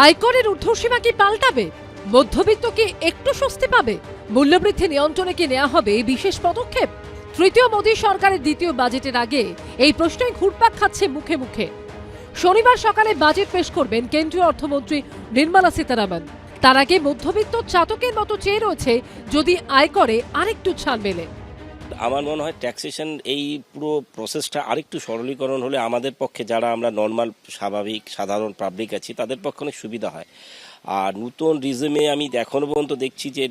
আয়করের ঊর্ধ্বসীমা কি পাল্টাবে? মধ্যবিত্ত কি একটু স্বস্তি পাবে? মূল্যবৃদ্ধি নিয়ন্ত্রণে কি নেওয়া হবে বিশেষ পদক্ষেপ? তৃতীয় মোদী সরকারের দ্বিতীয় বাজেটের আগে এই প্রশ্নই ঘুরপাক খাচ্ছে মুখে মুখে। শনিবার সকালে বাজেট পেশ করবেন কেন্দ্রীয় অর্থমন্ত্রী নির্মলা সীতারামন। তার আগে মধ্যবিত্ত চাতকের মতো চেয়ে রয়েছে যদি আয়করে আরেকটু ছাড় মেলে। আমার মনে হয় ট্যাক্সেশন এই পুরো প্রসেসটা আরেকটু সরলীকরণ হলে আমাদের পক্ষে, যারা আমরা নর্মাল স্বাভাবিক সাধারণ পাবলিক আছি, তাদের পক্ষে অনেক সুবিধা হয়। আর নতুন রিজিমে আমি এখনও পর্যন্ত দেখছি যে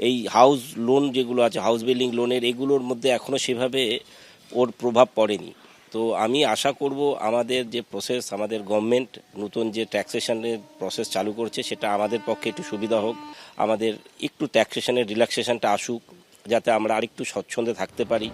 এই হাউস লোন যেগুলো আছে, হাউস বিল্ডিং লোনের, এগুলোর মধ্যে এখনও সেভাবে ওর প্রভাব পড়েনি। তো আমি আশা করব আমাদের যে প্রসেস, আমাদের গভর্নমেন্ট নতুন যে ট্যাক্সেশনের প্রসেস চালু করছে, সেটা আমাদের পক্ষে একটু সুবিধা হোক, আমাদের একটু ট্যাক্সেশনের রিল্যাক্সেশনটা আসুক, যাতে আমরা আরেকটু স্বচ্ছন্দে থাকতে পারি।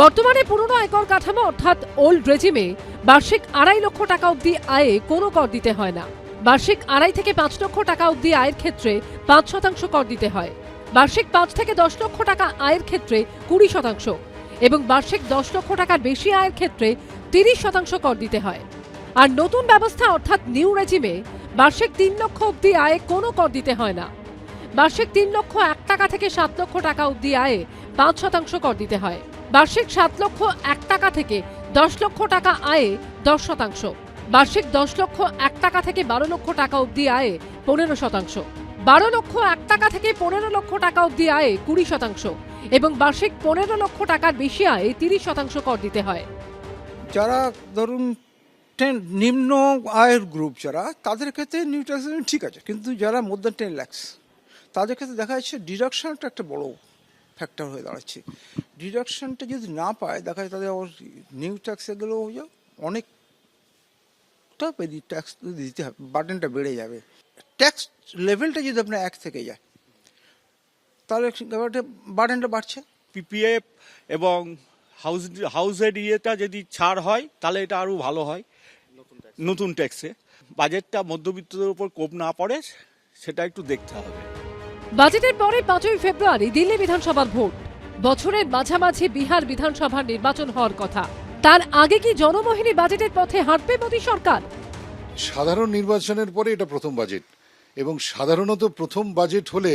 বর্তমানে পুরনো আয়কর কাঠামো অর্থাৎ ওল্ড রেজিমে বার্ষিক 2.5 লক্ষ টাকা অবধি আয়ে কোনো কর দিতে হয় না। বার্ষিক 2.5 থেকে 5 লক্ষ টাকা অবধি আয়ের ক্ষেত্রে 5% কর দিতে হয়। বার্ষিক 5 থেকে 10 লক্ষ টাকা আয়ের ক্ষেত্রে 20% এবং বার্ষিক 10 লক্ষ টাকার বেশি আয়ের ক্ষেত্রে 30% কর দিতে হয়। আর নতুন ব্যবস্থা অর্থাৎ নিউ রেজিমে বার্ষিক 3 লক্ষ অবধি আয়ে কোনো কর দিতে হয় না। বার্ষিক 3 লক্ষ 1 টাকা থেকে 7 লক্ষ টাকা অবধি আয়ে 5% কর দিতে হয়। বার্ষিক 7 লক্ষ 1 টাকা থেকে 10 লক্ষ টাকা আয়ে 10%। বার্ষিক 10 লক্ষ 1 টাকা থেকে 12 লক্ষ টাকা অবধি আয়ে 15%। 12 লক্ষ 1 টাকা থেকে 15 লক্ষ টাকা অবধি আয়ে 20% এবং বার্ষিক 15 লক্ষ টাকার বেশি আয়ে 30% কর দিতে হয়। যারা ধরুন নিম্ন আয়ের গ্রুপ, যারা তাদের ক্ষেত্রে নিউ ট্যাক্সেশন ঠিক আছে, কিন্তু যারা মোর দ্যান 10 লাখ তাদের ক্ষেত্রে দেখা যাচ্ছে ডিডাকশনটা একটা বড় ফ্যাক্টর হয়ে দাঁড়াচ্ছে। ডিডাকশনটা যদি না পায়, দেখা যায় তাদের নিউ ট্যাক্সে গেলেও অনেকটা ট্যাক্স দিতে হবে, বার্ডেনটা বেড়ে যাবে। ট্যাক্স লেভেলটা যদি আপনার 1 থেকে যায়, তাহলে বার্ডেনটা বাড়ছে। পিপিএফ এবং হাউসের ইয়েটা যদি ছাড় হয়, তাহলে এটা আরও ভালো হয়। নতুন ট্যাক্সে বাজেটটা মধ্যবিত্তদের উপর কোপ না পড়ে, সেটা একটু দেখতে হবে। বাজেটের পরে 5ই ফেব্রুয়ারি দিল্লি বিধানসভার ভোট। বছরের মাঝামাঝি বিহার বিধানসভার নির্বাচন হওয়ার কথা। তার আগে কি জনমোহিনী বাজেটের পথে হাঁটবে মোদী সরকার? সাধারণ নির্বাচনের পরে এটা প্রথম বাজেট, এবং সাধারণত প্রথম বাজেট হলে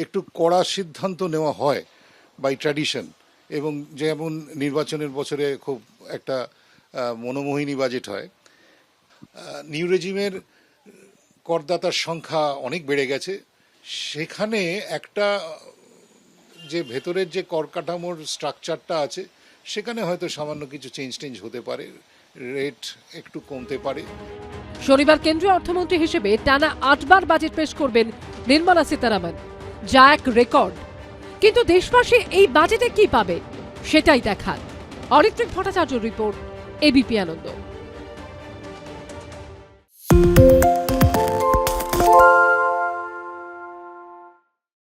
একটু কড়া সিদ্ধান্ত নেওয়া হয় বাই ট্র্যাডিশন, এবং যেমন নির্বাচনের বছরে খুব একটা মনোমোহিনী বাজেট হয়। নিউ রেজিমের করদাতার সংখ্যা অনেক বেড়ে গেছে, সেখানে একটা যে ভেতরের যে কর কাঠামোর স্ট্রাকচারটা আছে, সেখানে হয়তো সামান্য কিছু চেঞ্জ হতে পারে, রেট একটু কমতে পারে। শনিবার কেন্দ্রীয় অর্থমন্ত্রী হিসেবে টানা 8 বার বাজেট পেশ করবেন নির্মলা সীতারামন, যা এক রেকর্ড। কিন্তু দেশবাসী এই বাজেটে কি পাবে সেটাই দেখার। অরিত্রিক ভট্টাচার্য রিপোর্ট, এবিপি আনন্দ।